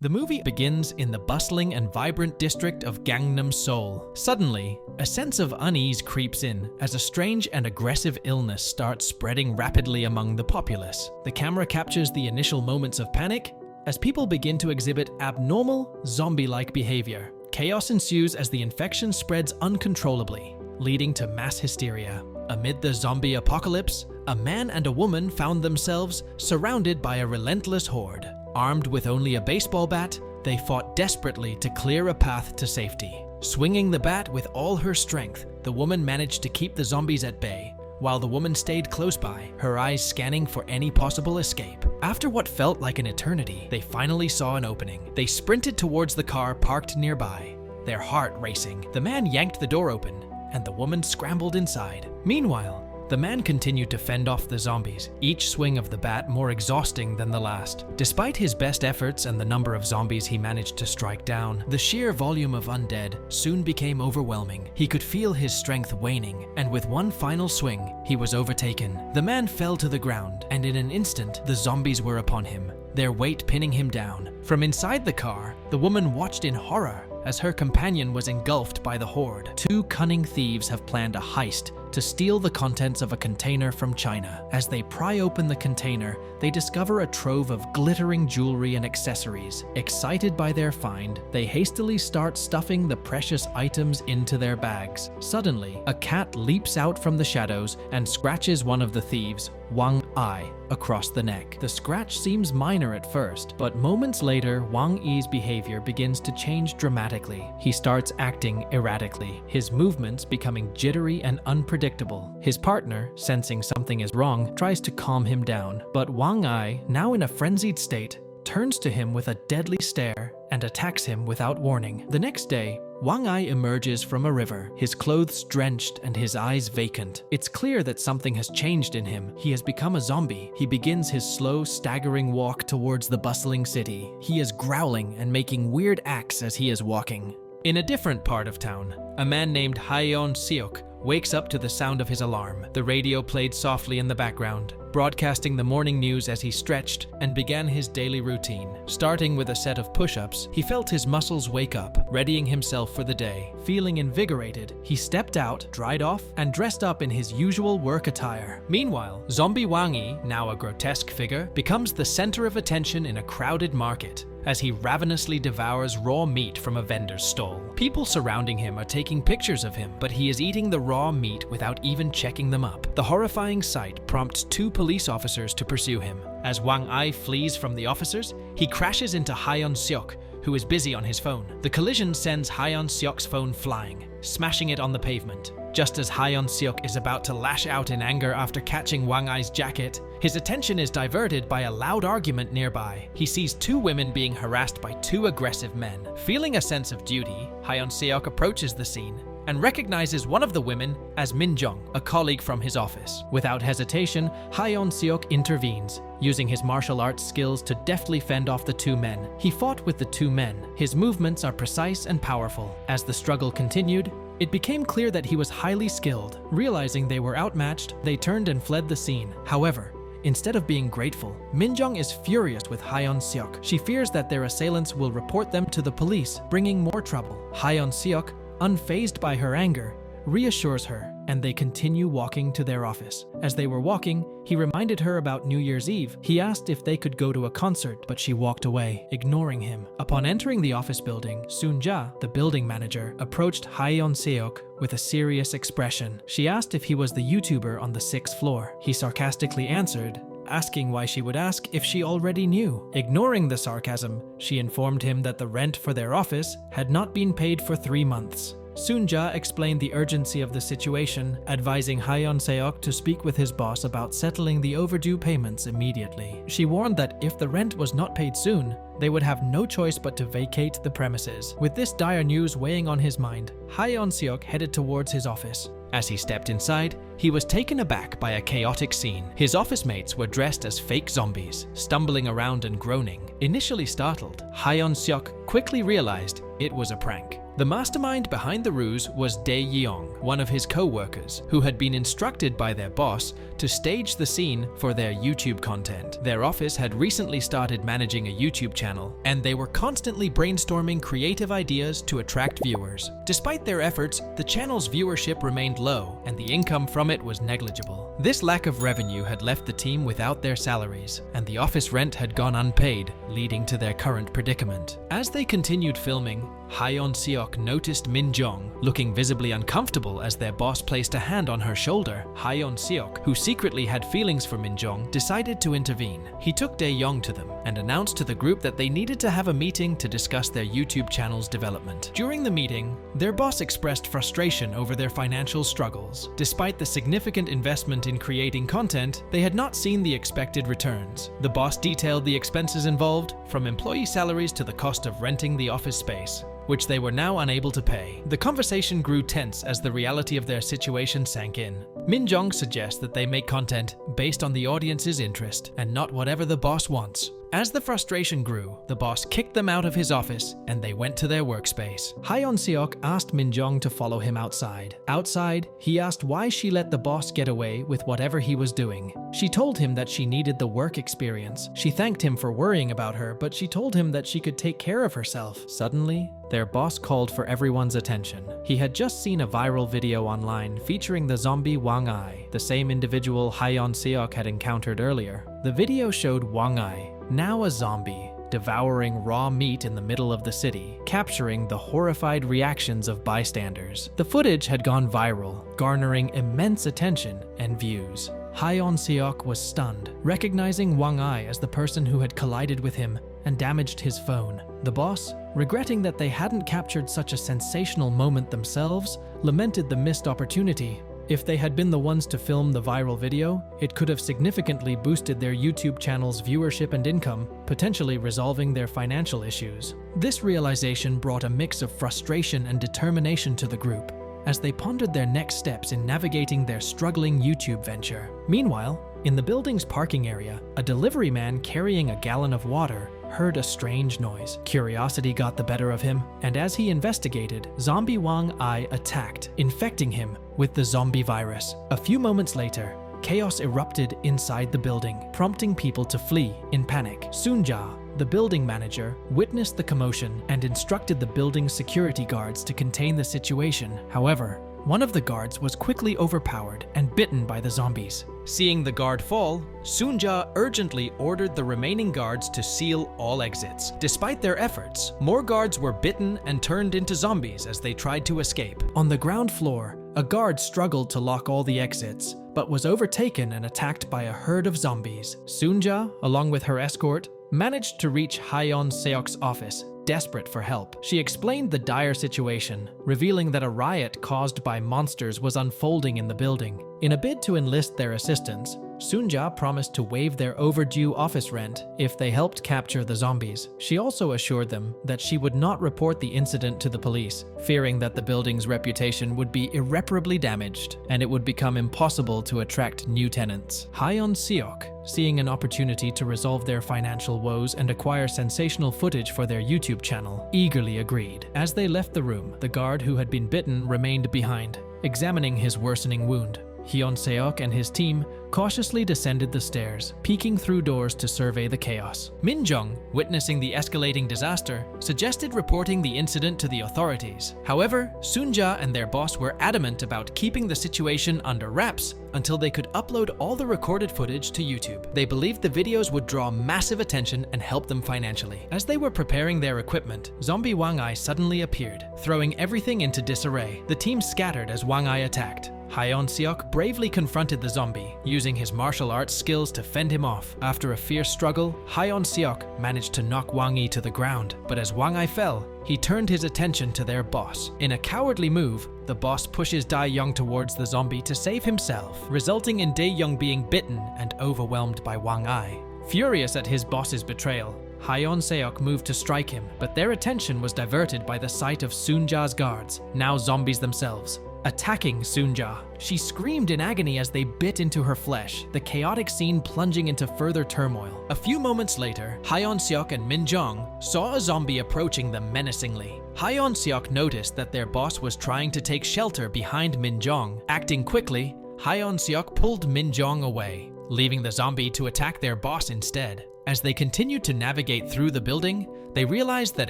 The movie begins in the bustling and vibrant district of Gangnam, Seoul. Suddenly, a sense of unease creeps in as a strange and aggressive illness starts spreading rapidly among the populace. The camera captures the initial moments of panic as people begin to exhibit abnormal, zombie-like behavior. Chaos ensues as the infection spreads uncontrollably, leading to mass hysteria. Amid the zombie apocalypse, a man and a woman found themselves surrounded by a relentless horde. Armed with only a baseball bat, they fought desperately to clear a path to safety. Swinging the bat with all her strength, the woman managed to keep the zombies at bay, while the woman stayed close by, her eyes scanning for any possible escape. After what felt like an eternity, they finally saw an opening. They sprinted towards the car parked nearby, their heart racing. The man yanked the door open, and the woman scrambled inside. Meanwhile, the man continued to fend off the zombies, each swing of the bat more exhausting than the last. Despite his best efforts and the number of zombies he managed to strike down, the sheer volume of undead soon became overwhelming. He could feel his strength waning, and with one final swing, he was overtaken. The man fell to the ground, and in an instant, the zombies were upon him, their weight pinning him down. From inside the car, the woman watched in horror as her companion was engulfed by the horde. Two cunning thieves have planned a heist to steal the contents of a container from China. As they pry open the container, they discover a trove of glittering jewelry and accessories. Excited by their find, they hastily start stuffing the precious items into their bags. Suddenly, a cat leaps out from the shadows and scratches one of the thieves, Wang Ai, across the neck. The scratch seems minor at first, but moments later, Wang Yi's behavior begins to change dramatically. He starts acting erratically, his movements becoming jittery and unpredictable. His partner, sensing something is wrong, tries to calm him down, but Wang Ai, now in a frenzied state, turns to him with a deadly stare and attacks him without warning. The next day, Wang Ai emerges from a river, his clothes drenched and his eyes vacant. It's clear that something has changed in him. He has become a zombie. He begins his slow, staggering walk towards the bustling city. He is growling and making weird acts as he is walking. In a different part of town, a man named HRO&x wakes up to the sound of his alarm. The radio played softly in the background, broadcasting the morning news as he stretched and began his daily routine. Starting with a set of push-ups, he felt his muscles wake up, readying himself for the day. Feeling invigorated, he stepped out, dried off, and dressed up in his usual work attire. Meanwhile, zombie Wang Yi, now a grotesque figure, becomes the center of attention in a crowded market as he ravenously devours raw meat from a vendor's stall. People surrounding him are taking pictures of him, but he is eating the raw meat without even checking them up. The horrifying sight prompts two police officers to pursue him. As Wang Ai flees from the officers, he crashes into HRO&x, who is busy on his phone. The collision sends HRO&x's phone flying, smashing it on the pavement. Just as HRO&x is about to lash out in anger after catching Wang Ai's jacket, his attention is diverted by a loud argument nearby. He sees two women being harassed by two aggressive men. Feeling a sense of duty, HRO&x approaches the scene and recognizes one of the women as Minjong, a colleague from his office. Without hesitation, HRO&x intervenes, using his martial arts skills to deftly fend off the two men. He fought with the two men. His movements are precise and powerful. As the struggle continued, it became clear that he was highly skilled. Realizing they were outmatched, they turned and fled the scene. However, instead of being grateful, Minjong is furious with HRO&x. She fears that their assailants will report them to the police, bringing more trouble. HRO&x, unfazed by her anger, reassures her, and they continue walking to their office. As they were walking, he reminded her about New Year's Eve. He asked if they could go to a concert, but she walked away, ignoring him. Upon entering the office building, Sunja, the building manager, approached HRO&x with a serious expression. She asked if he was the YouTuber on the 6th floor. He sarcastically answered, asking why she would ask if she already knew. Ignoring the sarcasm, she informed him that the rent for their office had not been paid for 3 months. Sunja explained the urgency of the situation, advising HRO&x to speak with his boss about settling the overdue payments immediately. She warned that if the rent was not paid soon, they would have no choice but to vacate the premises. With this dire news weighing on his mind, HRO&x headed towards his office. As he stepped inside, he was taken aback by a chaotic scene. His office mates were dressed as fake zombies, stumbling around and groaning. Initially startled, HRO&x quickly realized it was a prank. The mastermind behind the ruse was Dae Yeong, one of his co-workers, who had been instructed by their boss to stage the scene for their YouTube content. Their office had recently started managing a YouTube channel, and they were constantly brainstorming creative ideas to attract viewers. Despite their efforts, the channel's viewership remained low, and the income from it was negligible. This lack of revenue had left the team without their salaries, and the office rent had gone unpaid, leading to their current predicament. As they continued filming, Seok noticed Min Jong looking visibly uncomfortable as their boss placed a hand on her shoulder. Seok, who secretly had feelings for Min Jong, decided to intervene. He took Dae-young to them and announced to the group that they needed to have a meeting to discuss their YouTube channel's development. During the meeting, their boss expressed frustration over their financial struggles. Despite the significant investment in creating content, they had not seen the expected returns. The boss detailed the expenses involved, from employee salaries to the cost of renting the office space, which they were now unable to pay. The conversation grew tense as the reality of their situation sank in. Min Jong suggests that they make content based on the audience's interest and not whatever the boss wants. As the frustration grew, the boss kicked them out of his office and they went to their workspace. Seok asked Min Jong to follow him outside. Outside, he asked why she let the boss get away with whatever he was doing. She told him that she needed the work experience. She thanked him for worrying about her, but she told him that she could take care of herself. Suddenly, their boss called for everyone's attention. He had just seen a viral video online featuring the zombie Wang Ai, the same individual Seok had encountered earlier. The video showed Wang Ai, now a zombie, devouring raw meat in the middle of the city, capturing the horrified reactions of bystanders. The footage had gone viral, garnering immense attention and views. Seok was stunned, recognizing Wang Ai as the person who had collided with him and damaged his phone. The boss, regretting that they hadn't captured such a sensational moment themselves, lamented the missed opportunity. If they had been the ones to film the viral video, it could have significantly boosted their YouTube channel's viewership and income, potentially resolving their financial issues. This realization brought a mix of frustration and determination to the group, as they pondered their next steps in navigating their struggling YouTube venture. Meanwhile, in the building's parking area, a delivery man carrying a gallon of water heard a strange noise. Curiosity got the better of him, and as he investigated, zombie Wang Ai attacked, infecting him with the zombie virus. A few moments later, chaos erupted inside the building, prompting people to flee in panic. Sunja, the building manager, witnessed the commotion and instructed the building's security guards to contain the situation. However, one of the guards was quickly overpowered and bitten by the zombies. Seeing the guard fall, Sunja urgently ordered the remaining guards to seal all exits. Despite their efforts, more guards were bitten and turned into zombies as they tried to escape. On the ground floor, a guard struggled to lock all the exits, but was overtaken and attacked by a herd of zombies. Sunja, along with her escort, managed to reach Seok's office, desperate for help. She explained the dire situation, revealing that a riot caused by monsters was unfolding in the building. In a bid to enlist their assistance, Sunja promised to waive their overdue office rent if they helped capture the zombies. She also assured them that she would not report the incident to the police, fearing that the building's reputation would be irreparably damaged and it would become impossible to attract new tenants. Seok, seeing an opportunity to resolve their financial woes and acquire sensational footage for their YouTube channel, eagerly agreed. As they left the room, the guard who had been bitten remained behind, examining his worsening wound. Seok and his team cautiously descended the stairs, peeking through doors to survey the chaos. Min Jong, witnessing the escalating disaster, suggested reporting the incident to the authorities. However, Sunja and their boss were adamant about keeping the situation under wraps until they could upload all the recorded footage to YouTube. They believed the videos would draw massive attention and help them financially. As they were preparing their equipment, zombie Wang Ai suddenly appeared, throwing everything into disarray. The team scattered as Wang Ai attacked. Seok bravely confronted the zombie, using his martial arts skills to fend him off. After a fierce struggle, Seok managed to knock Wang Ai to the ground, but as Wang Ai fell, he turned his attention to their boss. In a cowardly move, the boss pushes Dae-young towards the zombie to save himself, resulting in Dae-young being bitten and overwhelmed by Wang Ai. Furious at his boss's betrayal, Seok moved to strike him, but their attention was diverted by the sight of Sunja's guards, now zombies themselves. attacking Sunja. She screamed in agony as they bit into her flesh, the chaotic scene plunging into further turmoil. A few moments later, Hyeon-seok and Min-jong saw a zombie approaching them menacingly. Hyeon-seok noticed that their boss was trying to take shelter behind Min-jong. Acting quickly, Hyeon-seok pulled Min-jong away, leaving the zombie to attack their boss instead. As they continued to navigate through the building, they realized that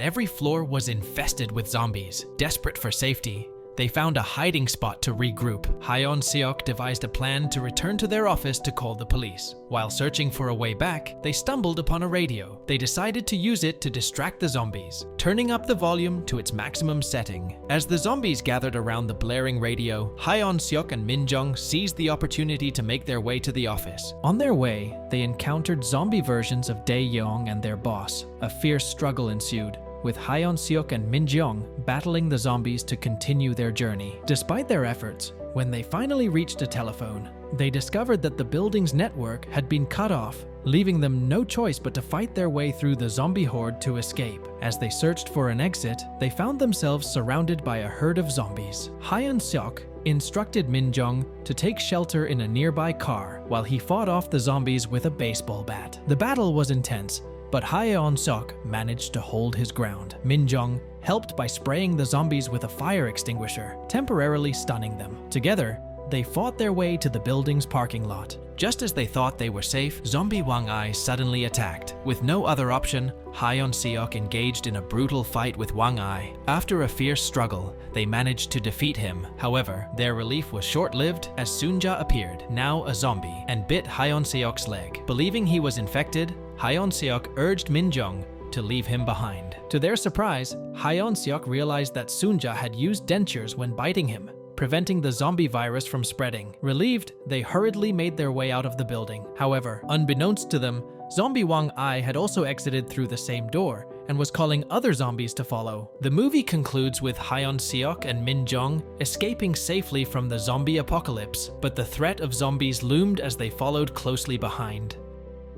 every floor was infested with zombies. Desperate for safety, they found a hiding spot to regroup. Hyeon-seok devised a plan to return to their office to call the police. While searching for a way back, they stumbled upon a radio. They decided to use it to distract the zombies, turning up the volume to its maximum setting. As the zombies gathered around the blaring radio, Hyeon-seok and Min-jong seized the opportunity to make their way to the office. On their way, they encountered zombie versions of Dae-yeong and their boss. A fierce struggle ensued, with Hyeon-seok and Min-jong battling the zombies to continue their journey. Despite their efforts, when they finally reached a telephone, they discovered that the building's network had been cut off, leaving them no choice but to fight their way through the zombie horde to escape. As they searched for an exit, they found themselves surrounded by a herd of zombies. Hyeon-seok instructed Min-jong to take shelter in a nearby car while he fought off the zombies with a baseball bat. The battle was intense, but Hyeon-seok managed to hold his ground. Min-jong helped by spraying the zombies with a fire extinguisher, temporarily stunning them. Together, they fought their way to the building's parking lot. Just as they thought they were safe, zombie Wang-ai suddenly attacked. With no other option, Hyeon-seok engaged in a brutal fight with Wang-ai. After a fierce struggle, they managed to defeat him. However, their relief was short-lived as Sunja appeared, now a zombie, and bit Hyeon-seok's leg. Believing he was infected, Hyeon-seok urged Min-jong to leave him behind. To their surprise, Hyeon-seok realized that Sunja had used dentures when biting him, preventing the zombie virus from spreading. Relieved, they hurriedly made their way out of the building. However, unbeknownst to them, zombie Wang-ai had also exited through the same door and was calling other zombies to follow. The movie concludes with Hyeon-seok and Min-jong escaping safely from the zombie apocalypse, but the threat of zombies loomed as they followed closely behind.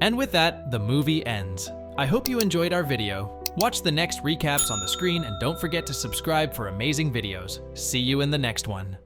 And with that, the movie ends. I hope you enjoyed our video. Watch the next recaps on the screen and don't forget to subscribe for amazing videos. See you in the next one.